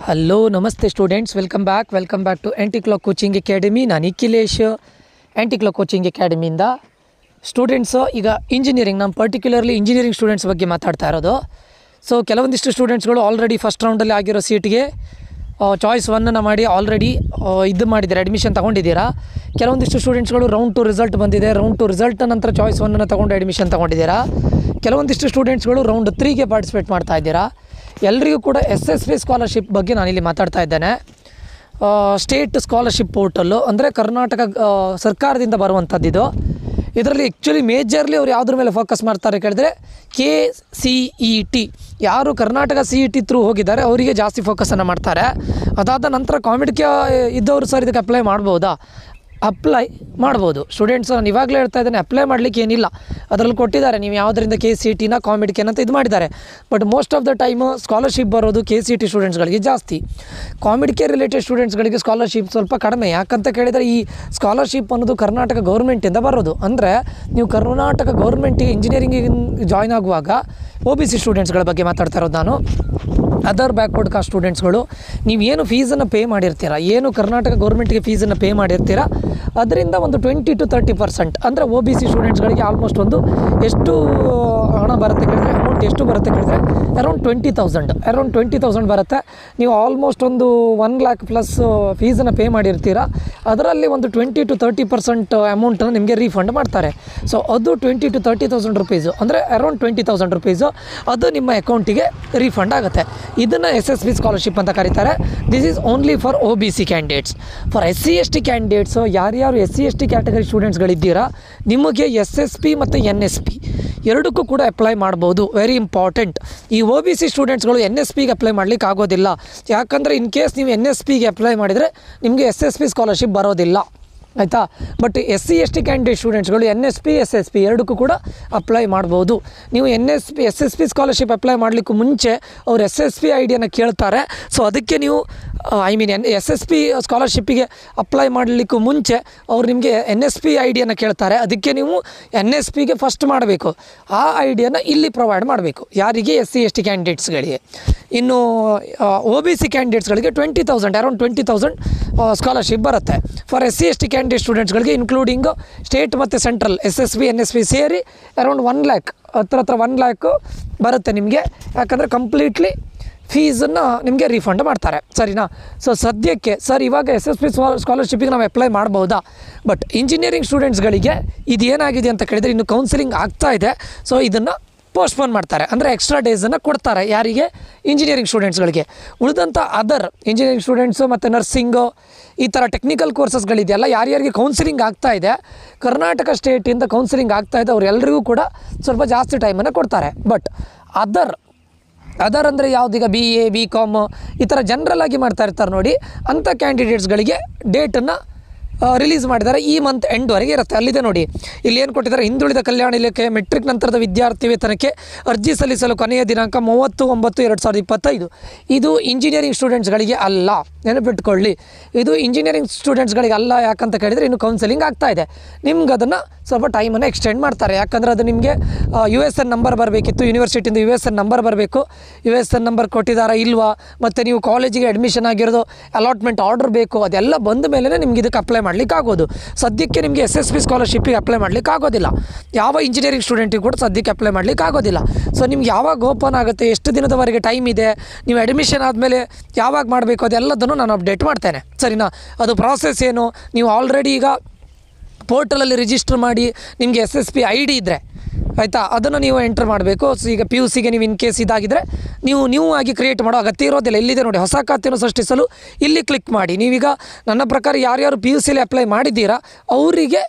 Hello ನಮಸ್ತೆ students, welcome back to Anti Clock Coaching Academy. ನಾನು Nikhilesh, Anti Clock Coaching ಅಕಾಡೆಮಿಯಿಂದ. Students ಈಗ engineering, ನಮ್ಮ ಪರ್ಟಿಕ್ಯುಲರ್ಲಿ ಇಂಜಿನಿಯರಿಂಗ್ ಸ್ಟೂಡೆಂಟ್ಸ್ ಬಗ್ಗೆ ಮಾತಾಡ್ತಾ ಇರೋದು. ಸೊ ಕೆಲವೊಂದಿಷ್ಟು ಸ್ಟೂಡೆಂಟ್ಸ್ಗಳು ಆಲ್ರೆಡಿ ಫಸ್ಟ್ ರೌಂಡಲ್ಲಿ ಆಗಿರೋ ಸೀಟ್ಗೆ ಚಾಯ್ಸ್ 1 ಮಾಡಿ ಆಲ್ರೆಡಿ ಇದು ಮಾಡಿದ್ದೀರಾ, ಅಡ್ಮಿಷನ್ ತೊಗೊಂಡಿದ್ದೀರಾ. ಕೆಲವೊಂದಿಷ್ಟು ಸ್ಟೂಡೆಂಟ್ಸ್ಗಳು ರೌಂಡ್ 2 ರಿಸಲ್ಟ್ ಬಂದಿದೆ, ರೌಂಡ್ 2 ರಿಸಲ್ಟ್ ನಂತರ ಚಾಯ್ಸ್ 1 ತೊಗೊಂಡು ಅಡ್ಮಿಷನ್ ತೊಗೊಂಡಿದ್ದೀರಾ. ಕೆಲವೊಂದಿಷ್ಟು ಸ್ಟೂಡೆಂಟ್ಸ್ಗಳು ರೌಂಡ್ 3ಗೆ ಪಾರ್ಟಿಸಿಪೇಟ್ ಮಾಡ್ತಾ ಇದ್ದೀರಾ. ಎಲ್ಲರಿಗೂ ಕೂಡ SSP ಸ್ಕಾಲರ್ಶಿಪ್ ಬಗ್ಗೆ ನಾನಿಲ್ಲಿ ಮಾತಾಡ್ತಾ ಇದ್ದೇನೆ. ಸ್ಟೇಟ್ ಸ್ಕಾಲರ್ಶಿಪ್ ಪೋರ್ಟಲ್ಲು ಅಂದರೆ ಕರ್ನಾಟಕ ಸರ್ಕಾರದಿಂದ ಬರುವಂಥದ್ದಿದು. ಇದರಲ್ಲಿ ಆ್ಯಕ್ಚುಲಿ ಮೇಜರ್ಲಿ ಅವ್ರು ಯಾವುದ್ರ ಮೇಲೆ ಫೋಕಸ್ ಮಾಡ್ತಾರೆ ಕೇಳಿದ್ರೆ KCET. ಯಾರು ಕರ್ನಾಟಕ CET ಥ್ರೂ ಹೋಗಿದ್ದಾರೆ ಅವರಿಗೆ ಜಾಸ್ತಿ ಫೋಕಸನ್ನು ಮಾಡ್ತಾರೆ. ಅದಾದ ನಂತರ ಕಾಮಿಡಿಗೆ ಇದ್ದವರು ಸರ್ ಇದಕ್ಕೆ ಅಪ್ಲೈ ಅಪ್ಲೈ ಮಾಡ್ಬೋದು. ಸ್ಟೂಡೆಂಟ್ಸ್ ನಾನು ಇವಾಗಲೇ ಹೇಳ್ತಾ ಇದ್ದೇನೆ, ಅಪ್ಲೈ ಮಾಡಲಿಕ್ಕೆ ಏನಿಲ್ಲ, ಅದರಲ್ಲಿ ಕೊಟ್ಟಿದ್ದಾರೆ ನೀವು ಯಾವುದರಿಂದ KCETನ ಕಾಮಿಡಿಗೆ ಅಂತ ಇದು ಮಾಡಿದ್ದಾರೆ. But most of the time scholarship ಬರೋದು KCET ಸ್ಟೂಡೆಂಟ್ಸ್ಗಳಿಗೆ ಜಾಸ್ತಿ. ಕಾಮಿಡಿಗೆ ರಿಲೇಟೆಡ್ ಸ್ಟೂಡೆಂಟ್ಸ್ಗಳಿಗೆ ಸ್ಕಾಲರ್ಶಿಪ್ ಸ್ವಲ್ಪ ಕಡಿಮೆ. ಯಾಕಂತ ಕೇಳಿದರೆ ಈ ಸ್ಕಾಲರ್ಶಿಪ್ ಅನ್ನೋದು ಕರ್ನಾಟಕ ಗೌರ್ಮೆಂಟಿಂದ ಬರೋದು. ಅಂದರೆ ನೀವು ಕರ್ನಾಟಕ ಗೌರ್ಮೆಂಟಿಗೆ ಇಂಜಿನಿಯರಿಂಗಿಗೆ ಜಾಯ್ನ್ ಆಗುವಾಗ OBC ಸ್ಟೂಡೆಂಟ್ಸ್ಗಳ ಬಗ್ಗೆ ಮಾತಾಡ್ತಾ ಇರೋದು ನಾನು. ಅದರ್ ಬ್ಯಾಕ್ವರ್ಡ್ ಕಾಸ್ಟ್ ಸ್ಟೂಡೆಂಟ್ಸ್ಗಳು ನೀವೇನು ಫೀಸನ್ನು ಪೇ ಮಾಡಿರ್ತೀರ, ಏನು ಕರ್ನಾಟಕ ಗೌರ್ಮೆಂಟ್ಗೆ ಫೀಸನ್ನು ಪೇ ಮಾಡಿರ್ತೀರ, ಅದರಿಂದ ಒಂದು 20 to 30% ಅಂದರೆ OBC ಸ್ಟೂಡೆಂಟ್ಸ್ಗಳಿಗೆ ಆಲ್ಮೋಸ್ಟ್ ಒಂದು ಎಷ್ಟು ಹಣ ಬರುತ್ತೆ ಕೇಳಿದ್ರೆ, ಅಮೌಂಟ್ ಎಷ್ಟು ಬರುತ್ತೆ ಕೇಳಿದ್ರೆ ಅರೌಂಡ್ 20,000 ಬರುತ್ತೆ. ನೀವು ಆಲ್ಮೋಸ್ಟ್ ಒಂದು 1 lakh ಪ್ಲಸ್ ಫೀಸನ್ನು ಪೇ ಮಾಡಿರ್ತೀರ. ಅದರಲ್ಲಿ ಒಂದು 20 to 30% ಅಮೌಂಟನ್ನು ನಿಮಗೆ ರೀಫಂಡ್ ಮಾಡ್ತಾರೆ. ಸೊ ಅದು 20 to 30,000 rupees ಅಂದರೆ ಅರೌಂಡ್ 20,000 rupees ಅದು ನಿಮ್ಮ ಅಕೌಂಟಿಗೆ ರೀಫಂಡ್ ಆಗುತ್ತೆ. ಇದನ್ನು SSP ಸ್ಕಾಲರ್ಶಿಪ್ ಅಂತ ಕರೀತಾರೆ. This is only for OBC candidates. For SC ST candidates, ಯಾರ್ಯಾರು SC ST ಕ್ಯಾಟಗರಿ ಸ್ಟೂಡೆಂಟ್ಸ್ಗಳಿದ್ದೀರಾ, ನಿಮಗೆ SSP ಮತ್ತು NSP ಎರಡಕ್ಕೂ ಕೂಡ ಅಪ್ಲೈ ಮಾಡ್ಬೋದು. Very important. ಈ OBC ಸ್ಟೂಡೆಂಟ್ಸ್ಗಳು NSPಗೆ ಅಪ್ಲೈ ಮಾಡಲಿಕ್ಕೆ ಆಗೋದಿಲ್ಲ. ಯಾಕಂದರೆ ಇನ್ ಕೇಸ್ ನೀವು NSPಗೆ ಅಪ್ಲೈ ಮಾಡಿದರೆ ನಿಮಗೆ SSP ಸ್ಕಾಲರ್ಶಿಪ್ ಬರೋದಿಲ್ಲ, ಆಯಿತಾ. ಬಟ್ SC ST ಕ್ಯಾಂಡಿಡೇಟ್ ಸ್ಟೂಡೆಂಟ್ಸ್ಗಳು NSP SSP ಎರಡಕ್ಕೂ ಕೂಡ ಅಪ್ಲೈ ಮಾಡ್ಬೋದು. ನೀವು SSP ಸ್ಕಾಲರ್ಶಿಪ್ ಅಪ್ಲೈ ಮಾಡಲಿಕ್ಕೂ ಮುಂಚೆ ಅವ್ರು SSP ಐಡಿಯನ್ನು ಕೇಳ್ತಾರೆ. ಸೊ ಅದಕ್ಕೆ ನೀವು SSP ಸ್ಕಾಲರ್ಶಿಪ್ಪಿಗೆ ಅಪ್ಲೈ ಮಾಡಲಿಕ್ಕೂ ಮುಂಚೆ ಅವ್ರು ನಿಮಗೆ NSP ಐಡಿಯನ್ನು ಕೇಳ್ತಾರೆ. ಅದಕ್ಕೆ ನೀವು NSPಗೆ ಫಸ್ಟ್ ಮಾಡಬೇಕು, ಆ ಐಡಿಯನ್ನು ಇಲ್ಲಿ ಪ್ರೊವೈಡ್ ಮಾಡಬೇಕು. ಯಾರಿಗೆ? SC ST ಕ್ಯಾಂಡಿಡೇಟ್ಸ್ಗಳಿಗೆ. ಇನ್ನು OBC ಕ್ಯಾಂಡಿಡೇಟ್ಸ್ಗಳಿಗೆ 20,000 ಅರೌಂಡ್ 20,000 ಸ್ಕಾಲರ್ಶಿಪ್ ಬರುತ್ತೆ. ಫಾರ್ SC ST ಕ್ಯಾಂಡಿಡೇಟ್ ಸ್ಟೂಡೆಂಟ್ಸ್ಗಳಿಗೆ ಇನ್ಕ್ಲೂಡಿಂಗ್ ಸ್ಟೇಟ್ ಮತ್ತು ಸೆಂಟ್ರಲ್ SSP NSP ಸೇರಿ ಅರೌಂಡ್ 1 lakh ಹತ್ರ 1 lakh ಬರುತ್ತೆ ನಿಮಗೆ. ಯಾಕಂದರೆ ಕಂಪ್ಲೀಟ್ಲಿ ಫೀಸನ್ನು ನಿಮಗೆ ರೀಫಂಡ್ ಮಾಡ್ತಾರೆ, ಸರಿನಾ. ಸೊ ಸದ್ಯಕ್ಕೆ ಸರ್ ಇವಾಗ SSP ಸ್ಕಾಲರ್ಶಿಪ್ಪಿಗೆ ನಾವು ಅಪ್ಲೈ ಮಾಡ್ಬೋದಾ? ಬಟ್ ಇಂಜಿನಿಯರಿಂಗ್ ಸ್ಟೂಡೆಂಟ್ಸ್ಗಳಿಗೆ ಇದು ಏನಾಗಿದೆ ಅಂತ ಕೇಳಿದರೆ ಇನ್ನು ಕೌನ್ಸಿಲಿಂಗ್ ಆಗ್ತಾ ಇದೆ. ಸೊ ಇದನ್ನು ಪೋಸ್ಟ್ಪೋನ್ ಮಾಡ್ತಾರೆ, ಅಂದರೆ ಎಕ್ಸ್ಟ್ರಾ ಡೇಸನ್ನು ಕೊಡ್ತಾರೆ. ಯಾರಿಗೆ? ಇಂಜಿನಿಯರಿಂಗ್ ಸ್ಟೂಡೆಂಟ್ಸ್ಗಳಿಗೆ. ಉಳಿದಂಥ ಅದರ್ ಇಂಜಿನಿಯರಿಂಗ್ ಸ್ಟೂಡೆಂಟ್ಸು ಮತ್ತು ನರ್ಸಿಂಗು ಈ ಥರ ಟೆಕ್ನಿಕಲ್ ಕೋರ್ಸಸ್ಗಳಿದೆಯಲ್ಲ, ಯಾರ್ಯಾರಿಗೆ ಕೌನ್ಸಿಲಿಂಗ್ ಆಗ್ತಾ ಇದೆ, ಕರ್ನಾಟಕ ಸ್ಟೇಟಿಂದ ಕೌನ್ಸಿಲಿಂಗ್ ಆಗ್ತಾ ಇದೆ, ಅವರೆಲ್ಲರಿಗೂ ಕೂಡ ಸ್ವಲ್ಪ ಜಾಸ್ತಿ ಟೈಮನ್ನು ಕೊಡ್ತಾರೆ. ಬಟ್ ಅದರ್ ಅಂದರೆ ಯಾವುದೀಗ BA BCom ಈ ಥರ ಜನರಲ್ಲಾಗಿ ಮಾಡ್ತಾ ಇರ್ತಾರೆ ನೋಡಿ, ಅಂಥ ಕ್ಯಾಂಡಿಡೇಟ್ಸ್ಗಳಿಗೆ ಡೇಟನ್ನು ರಿಲೀಸ್ ಮಾಡಿದ್ದಾರೆ. ಈ ಮಂತ್ ಎಂಡ್ವರೆಗೆ ಇರುತ್ತೆ. ಅಲ್ಲಿದೆ ನೋಡಿ, ಇಲ್ಲಿ ಏನು ಕೊಟ್ಟಿದ್ದಾರೆ, ಹಿಂದುಳಿದ ಕಲ್ಯಾಣ ಇಲಾಖೆ ಮೆಟ್ರಿಕ್ ನಂತರದ ವಿದ್ಯಾರ್ಥಿ ವೇತನಕ್ಕೆ ಅರ್ಜಿ ಸಲ್ಲಿಸಲು ಕೊನೆಯ ದಿನಾಂಕ 30/9/2025. ಇದು ಇಂಜಿನಿಯರಿಂಗ್ ಸ್ಟೂಡೆಂಟ್ಸ್ಗಳಿಗೆ ಅಲ್ಲ, ನೆನಪಿಟ್ಕೊಳ್ಳಿ, ಇದು ಇಂಜಿನಿಯರಿಂಗ್ ಸ್ಟೂಡೆಂಟ್ಸ್ಗಳಿಗೆ ಅಲ್ಲ. ಯಾಕಂತ ಕೇಳಿದರೆ ಇನ್ನು ಕೌನ್ಸಿಲಿಂಗ್ ಆಗ್ತಾ ಇದೆ. ನಿಮ್ಗೆ ಅದನ್ನು ಸ್ವಲ್ಪ ಟೈಮನ್ನು ಎಕ್ಸ್ಟೆಂಡ್ ಮಾಡ್ತಾರೆ. ಯಾಕಂದರೆ ಅದು ನಿಮಗೆ USN ನಂಬರ್ ಬರಬೇಕಿತ್ತು, ಯೂನಿವರ್ಸಿಟಿಯಿಂದ USN ನಂಬರ್ ಬರಬೇಕು. USN ನಂಬರ್ ಕೊಟ್ಟಿದ್ದಾರಾ ಇಲ್ವಾ, ಮತ್ತು ನೀವು ಕಾಲೇಜಿಗೆ ಅಡ್ಮಿಷನ್ ಆಗಿರೋದು ಅಲಾಟ್ಮೆಂಟ್ ಆರ್ಡರ್ ಬೇಕು, ಅದೆಲ್ಲ ಬಂದ ಮೇಲೆ ನಿಮ್ಗೆ ಇದಕ್ಕೆ ಅಪ್ಲೈ ಮಾಡಲಿಕ್ಕೆ ಆಗೋದು. ಸದ್ಯಕ್ಕೆ ನಿಮಗೆ SSP ಸ್ಕಾಲರ್ಶಿಪ್ಪಿಗೆ ಅಪ್ಲೈ ಮಾಡಲಿಕ್ಕೆ ಆಗೋದಿಲ್ಲ. ಯಾವ ಇಂಜಿನಿಯರಿಂಗ್ ಸ್ಟೂಡೆಂಟಿಗೆ ಕೂಡ ಸದ್ಯಕ್ಕೆ ಅಪ್ಲೈ ಮಾಡಲಿಕ್ಕೆ ಆಗೋದಿಲ್ಲ. ಸೊ ನಿಮ್ಗೆ ಯಾವಾಗ ಓಪನ್ ಆಗುತ್ತೆ, ಎಷ್ಟು ದಿನದವರೆಗೆ ಟೈಮ್ ಇದೆ, ನೀವು ಅಡ್ಮಿಷನ್ ಆದಮೇಲೆ ಯಾವಾಗ ಮಾಡಬೇಕು, ಅದೆಲ್ಲದನ್ನು ನಾನು ಅಪ್ಡೇಟ್ ಮಾಡ್ತೇನೆ, ಸರಿನಾ. ಅದು ಪ್ರಾಸೆಸ್ ಏನು, ನೀವು ಆಲ್ರೆಡಿ ಈಗ ಪೋರ್ಟಲಲ್ಲಿ ರಿಜಿಸ್ಟರ್ ಮಾಡಿ ನಿಮಗೆ SSP ID ಇದ್ದರೆ ಆಯಿತಾ, ಅದನ್ನು ನೀವು ಎಂಟರ್ ಮಾಡಬೇಕು. ಸೊ ಈಗ PUCಗೆ ನೀವು ಇನ್ ಕೇಸ್ ಇದಾಗಿದ್ದರೆ ನೀವು ಆಗಿ ಕ್ರಿಯೇಟ್ ಮಾಡೋ ಅಗತ್ಯ ಇರೋದಿಲ್ಲ. ಇಲ್ಲಿದೆ ನೋಡಿ, ಹೊಸ ಖಾತೆಯನ್ನು ಸೃಷ್ಟಿಸಲು ಇಲ್ಲಿ ಕ್ಲಿಕ್ ಮಾಡಿ. ನೀವೀಗ ನನ್ನ ಪ್ರಕಾರ ಯಾರ್ಯಾರು PUCಲಿ ಅಪ್ಲೈ ಮಾಡಿದ್ದೀರಾ ಅವರಿಗೆ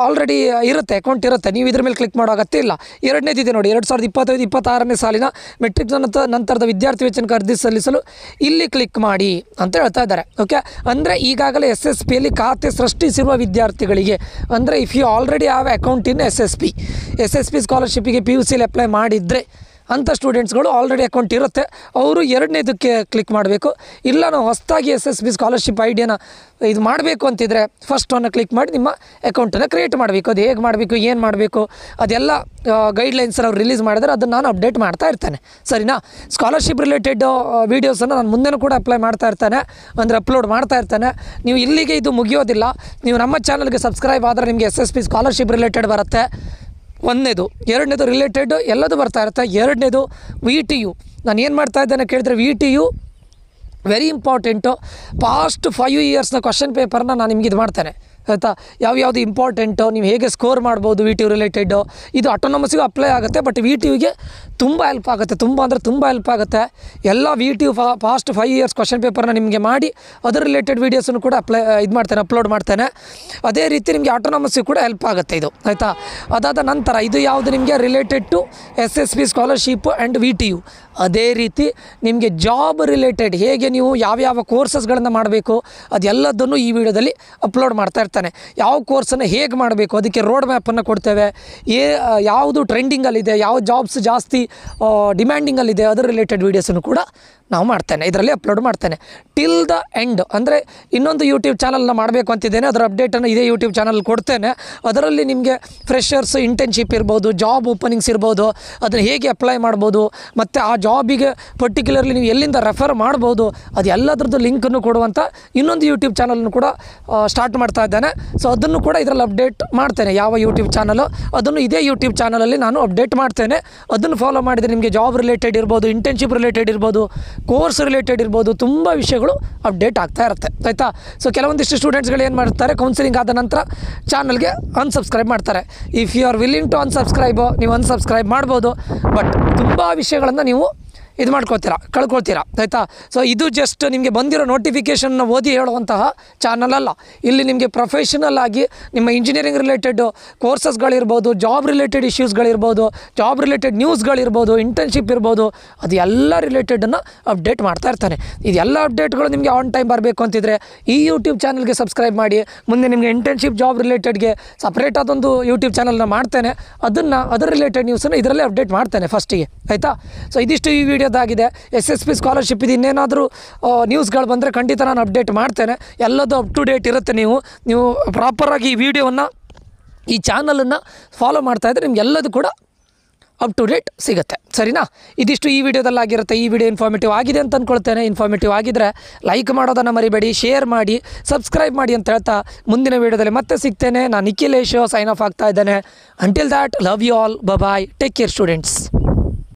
ಆಲ್ರೆಡಿ ಇರುತ್ತೆ, ಅಕೌಂಟ್ ಇರುತ್ತೆ, ನೀವು ಇದ್ರ ಮೇಲೆ ಕ್ಲಿಕ್ ಮಾಡೋ ಅಗತ್ಯ ಇಲ್ಲ. ಎರಡನೇದಿದೆ ನೋಡಿ, 2025-26ನೇ ಸಾಲಿನ ಮೆಟ್ರಿಕ್ ನಂತರದ ವಿದ್ಯಾರ್ಥಿ ವೇತನಕ್ಕೆ ಅರ್ಜಿ ಸಲ್ಲಿಸಲು ಇಲ್ಲಿ ಕ್ಲಿಕ್ ಮಾಡಿ ಅಂತ ಹೇಳ್ತಾ ಇದ್ದಾರೆ. ಓಕೆ, ಅಂದರೆ ಈಗಾಗಲೇ SSPಯಲ್ಲಿ ಖಾತೆ ಸೃಷ್ಟಿಸಿರುವ ವಿದ್ಯಾರ್ಥಿಗಳಿಗೆ, ಅಂದರೆ if you already have account in SSP ಸ್ಕಾಲರ್ಶಿಪ್ಪಿಗೆ PUCಲಿ ಅಪ್ಲೈ ಮಾಡಿದರೆ ಅಂಥ ಸ್ಟೂಡೆಂಟ್ಸ್ಗಳು ಆಲ್ರೆಡಿ ಅಕೌಂಟ್ ಇರುತ್ತೆ, ಅವರು ಎರಡನೇದಕ್ಕೆ ಕ್ಲಿಕ್ ಮಾಡಬೇಕು. ಇಲ್ಲ ನಾವು ಹೊಸದಾಗಿ SSB ಸ್ಕಾಲರ್ಶಿಪ್ ಐಡಿಯಾನ ಇದು ಮಾಡಬೇಕು ಅಂತಿದ್ರೆ ಫಸ್ಟ್ ಒನ್ನ ಕ್ಲಿಕ್ ಮಾಡಿ ನಿಮ್ಮ ಅಕೌಂಟನ್ನು ಕ್ರಿಯೇಟ್ ಮಾಡಬೇಕು. ಅದು ಹೇಗೆ ಮಾಡಬೇಕು, ಏನು ಮಾಡಬೇಕು, ಅದೆಲ್ಲ ಗೈಡ್ಲೈನ್ಸನ್ನು ಅವ್ರು ರಿಲೀಸ್ ಮಾಡಿದ್ರೆ ಅದನ್ನು ನಾನು ಅಪ್ಡೇಟ್ ಮಾಡ್ತಾ ಇರ್ತೇನೆ. ಸರಿನಾ? ಸ್ಕಾಲರ್ಶಿಪ್ ರಿಲೇಟೆಡ್ ವೀಡಿಯೋಸನ್ನು ನಾನು ಮುಂದೆನೂ ಕೂಡ ಮಾಡ್ತಾ ಇರ್ತೇನೆ, ಅಂದರೆ ಅಪ್ಲೋಡ್ ಮಾಡ್ತಾ ಇರ್ತೇನೆ. ನೀವು ಇಲ್ಲಿಗೆ ಇದು ಮುಗಿಯೋದಿಲ್ಲ. ನೀವು ನಮ್ಮ ಚಾನಲ್ಗೆ ಸಬ್ಸ್ಕ್ರೈಬ್ ಆದರೆ ನಿಮಗೆ SSB ಸ್ಕಾಲರ್ಶಿಪ್ ರಿಲೇಟೆಡ್ ಬರುತ್ತೆ. ಒಂದನೇದು. ಎರಡನೇದು ರಿಲೇಟೆಡ್ ಎಲ್ಲದು ಬರ್ತಾ ಇರುತ್ತೆ. ಎರಡನೇದು VTU. ನಾನು ಏನು ಮಾಡ್ತಾ ಇದ್ದೇನೆ ಕೇಳಿದ್ರೆ VTU ವೆರಿ ಇಂಪಾರ್ಟೆಂಟು. ಪಾಸ್ಟ್ 5 ಇಯರ್ಸ್ನ ಕ್ವಶನ್ ಪೇಪರ್ನ ನಾನು ನಿಮ್ಗೆ ಇದು ಮಾಡ್ತೇನೆ ಆಯಿತಾ. ಯಾವ್ಯಾವುದು ಇಂಪಾರ್ಟೆಂಟು, ನೀವು ಹೇಗೆ ಸ್ಕೋರ್ ಮಾಡ್ಬೋದು VTU ರಿಲೇಟೆಡ್ಡು, ಇದು ಆಟೋನಮಸ್ಸಿಗೂ ಅಪ್ಲೈ ಆಗುತ್ತೆ. ಬಟ್ VTUಗೆ ತುಂಬ ಹೆಲ್ಪ್ ಆಗುತ್ತೆ, ತುಂಬ ಅಂದರೆ ತುಂಬ ಹೆಲ್ಪ್ ಆಗುತ್ತೆ. ಎಲ್ಲ VTU ಪಾಸ್ಟ್ 5 ಇಯರ್ಸ್ ಕ್ವಶನ್ ಪೇಪರ್ನ ನಿಮಗೆ ಮಾಡಿ ಅದರ ರಿಲೇಟೆಡ್ ವೀಡಿಯೋಸನ್ನು ಕೂಡ ಅಪ್ಲೋಡ್ ಮಾಡ್ತೇನೆ. ಅದೇ ರೀತಿ ನಿಮಗೆ ಆಟೋನಮಸ್ಸಿಗೂ ಕೂಡ ಹೆಲ್ಪ್ ಆಗುತ್ತೆ ಇದು, ಆಯಿತಾ. ಅದಾದ ನಂತರ ಇದು ಯಾವುದು ನಿಮಗೆ related to SSB scholarship and VTU. ಅದೇ ರೀತಿ ನಿಮಗೆ ಜಾಬ್ ರಿಲೇಟೆಡ್ ಹೇಗೆ ನೀವು ಯಾವ್ಯಾವ ಕೋರ್ಸಸ್ಗಳನ್ನು ಮಾಡಬೇಕು ಅದೆಲ್ಲದನ್ನು ಈ ವಿಡಿಯೋದಲ್ಲಿ ಅಪ್ಲೋಡ್ ಮಾಡ್ತಾ ಇರ್ತಾನೆ. ಯಾವ ಕೋರ್ಸನ್ನು ಹೇಗೆ ಮಾಡಬೇಕು ಅದಕ್ಕೆ ರೋಡ್ ಮ್ಯಾಪನ್ನು ಕೊಡ್ತೇವೆ. ಯಾವುದು ಟ್ರೆಂಡಿಂಗಲ್ಲಿದೆ, ಯಾವ ಜಾಬ್ಸ್ ಜಾಸ್ತಿ ಡಿಮ್ಯಾಂಡಿಂಗಲ್ಲಿದೆ ಅದರ ರಿಲೇಟೆಡ್ ವೀಡಿಯೋಸನ್ನು ಕೂಡ ನಾವು ಮಾಡ್ತೇನೆ, ಇದರಲ್ಲಿ ಅಪ್ಲೋಡ್ ಮಾಡ್ತೇನೆ ಟಿಲ್ ದ ಎಂಡ್. ಅಂದರೆ ಇನ್ನೊಂದು ಯೂಟ್ಯೂಬ್ ಚಾನಲ್ನ ಮಾಡಬೇಕು ಅಂತಿದ್ದೇನೆ, ಅದರ ಅಪ್ಡೇಟನ್ನು ಇದೇ ಯೂಟ್ಯೂಬ್ ಚಾನಲ್ ಕೊಡ್ತೇನೆ. ಅದರಲ್ಲಿ ನಿಮಗೆ ಫ್ರೆಷರ್ಸ್ ಇಂಟರ್ನ್ಶಿಪ್ ಇರ್ಬೋದು, ಜಾಬ್ ಓಪನಿಂಗ್ಸ್ ಇರ್ಬೋದು, ಅದನ್ನು ಹೇಗೆ ಅಪ್ಲೈ ಮಾಡ್ಬೋದು, ಮತ್ತು ಆ ಜಾಬಿಗೆ ಪರ್ಟಿಕ್ಯುಲರ್ಲಿ ನೀವು ಎಲ್ಲಿಂದ ರೆಫರ್ ಮಾಡ್ಬೋದು ಅದು ಎಲ್ಲದರದ್ದು ಲಿಂಕನ್ನು ಕೊಡುವಂಥ ಇನ್ನೊಂದು ಯೂಟ್ಯೂಬ್ ಚಾನಲನ್ನು ಕೂಡ ಸ್ಟಾರ್ಟ್ ಮಾಡ್ತಾ ಇದ್ದೇನೆ. ಸೊ ಅದನ್ನು ಕೂಡ ಇದರಲ್ಲಿ ಅಪ್ಡೇಟ್ ಮಾಡ್ತೇನೆ. ಯಾವ ಯೂಟ್ಯೂಬ್ ಚಾನಲು ಅದನ್ನು ಇದೇ ಯೂಟ್ಯೂಬ್ ಚಾನಲಲ್ಲಿ ನಾನು ಅಪ್ಡೇಟ್ ಮಾಡ್ತೇನೆ. ಅದನ್ನು ಫಾಲೋ ಮಾಡಿದರೆ ನಿಮಗೆ ಜಾಬ್ ರಿಲೇಟೆಡ್ ಇರ್ಬೋದು, ಇಂಟರ್ನ್ಶಿಪ್ ರಿಲೇಟೆಡ್ ಇರ್ಬೋದು, ಕೋರ್ಸ್ ರಿಲೇಟೆಡ್ ಇರ್ಬೋದು, ತುಂಬ ವಿಷಯಗಳು ಅಪ್ಡೇಟ್ ಆಗ್ತಾ ಇರುತ್ತೆ, ಆಯಿತಾ. ಸೊ ಕೆಲವೊಂದಿಷ್ಟು ಸ್ಟೂಡೆಂಟ್ಸ್ಗಳು ಏನು ಮಾಡ್ತಾರೆ, ಕೌನ್ಸಿಲಿಂಗ್ ಆದ ನಂತರ ಚಾನಲ್ಗೆ ಅನ್ಸಬ್ಸ್ಕ್ರೈಬ್ ಮಾಡ್ತಾರೆ. If you are willing to unsubscribe, ನೀವು ಅನ್ಸಬ್ಸ್ಕ್ರೈಬ್ ಮಾಡ್ಬೋದು. ಬಟ್ ತುಂಬ ವಿಷಯಗಳನ್ನು ನೀವು ಇದು ಕಳ್ಕೊಳ್ತೀರಾ, ಆಯಿತಾ. ಸೊ ಇದು ಜಸ್ಟ್ ನಿಮಗೆ ಬಂದಿರೋ ನೋಟಿಫಿಕೇಷನ್ನ ಓದಿ ಹೇಳುವಂತಹ ಚಾನಲ್ ಅಲ್ಲ. ಇಲ್ಲಿ ನಿಮಗೆ ಪ್ರೊಫೆಷನಲ್ ಆಗಿ ನಿಮ್ಮ ಇಂಜಿನಿಯರಿಂಗ್ ರಿಲೇಟೆಡ್ ಕೋರ್ಸಸ್ಗಳಿರ್ಬೋದು, ಜಾಬ್ ರಿಲೇಟೆಡ್ ಇಶ್ಯೂಸ್ಗಳಿರ್ಬೋದು, ಜಾಬ್ ರಿಲೇಟೆಡ್ ನ್ಯೂಸ್ಗಳಿರ್ಬೋದು, ಇಂಟರ್ನ್ಶಿಪ್ ಇರ್ಬೋದು, ಅದು ಎಲ್ಲ ರಿಲೇಟೆಡನ್ನು ಅಪ್ಡೇಟ್ ಮಾಡ್ತಾ ಇರ್ತಾನೆ. ಇದೆಲ್ಲ ಅಪ್ಡೇಟ್ಗಳು ನಿಮಗೆ ಆನ್ ಟೈಮ್ ಬರಬೇಕು ಅಂತಿದ್ರೆ ಈ ಯೂಟ್ಯೂಬ್ ಚಾನಲ್ಗೆ ಸಬ್ಸ್ಕ್ರೈಬ್ ಮಾಡಿ. ಮುಂದೆ ನಿಮಗೆ ಇಂಟರ್ನ್ಶಿಪ್ ಜಾಬ್ ರಿಲೇಟೆಡ್ಗೆ ಸಪ್ರೇಟ್ ಆದೊಂದು ಯೂಟ್ಯೂಬ್ ಚಾನಲ್ನ ಮಾಡ್ತೇನೆ, ಅದರ ರಿಲೇಟೆಡ್ ನ್ಯೂಸನ್ನು ಇದರಲ್ಲೇ ಅಪ್ಡೇಟ್ ಮಾಡ್ತೇನೆ ಫಸ್ಟಿಗೆ, ಆಯಿತಾ. ಸೊ ಇದಿಷ್ಟು ಈ ವಿಡಿಯೋದಾಗಿದೆ. SSB ಸ್ಕಾಲರ್ಶಿಪ್ ಇದು ಇನ್ನೇನಾದರೂ ನ್ಯೂಸ್ಗಳು ಬಂದರೆ ಖಂಡಿತ ನಾನು ಅಪ್ಡೇಟ್ ಮಾಡ್ತೇನೆ. ಎಲ್ಲದೂ ಅಪ್ ಟು ಡೇಟ್ ಇರುತ್ತೆ. ನೀವು ಪ್ರಾಪರಾಗಿ ಈ ವಿಡಿಯೋವನ್ನು, ಈ ಚಾನಲನ್ನು ಫಾಲೋ ಮಾಡ್ತಾಯಿದ್ರೆ ನಿಮ್ಗೆ ಎಲ್ಲದೂ ಕೂಡ ಅಪ್ ಟು ಡೇಟ್ ಸಿಗುತ್ತೆ, ಸರಿನಾ. ಇದಿಷ್ಟು ಈ ವಿಡಿಯೋದಲ್ಲಾಗಿರುತ್ತೆ. ಈ ವಿಡಿಯೋ ಇನ್ಫಾರ್ಮೇಟಿವ್ ಆಗಿದೆ ಅಂತ ಅಂದ್ಕೊಳ್ತೇನೆ. ಇನ್ಫಾರ್ಮೇಟಿವ್ ಆಗಿದ್ದರೆ ಲೈಕ್ ಮಾಡೋದನ್ನು ಮರಿಬೇಡಿ, ಶೇರ್ ಮಾಡಿ, ಸಬ್ಸ್ಕ್ರೈಬ್ ಮಾಡಿ ಅಂತ ಹೇಳ್ತಾ ಮುಂದಿನ ವಿಡಿಯೋದಲ್ಲಿ ಮತ್ತೆ ಸಿಗ್ತೇನೆ. ನಾನು ನಿಖಿಲೇಶ್ ಸೈನ್ ಆಫ್ ಆಗ್ತಾ ಇದ್ದೇನೆ. Until that, love you all, bye, take care students.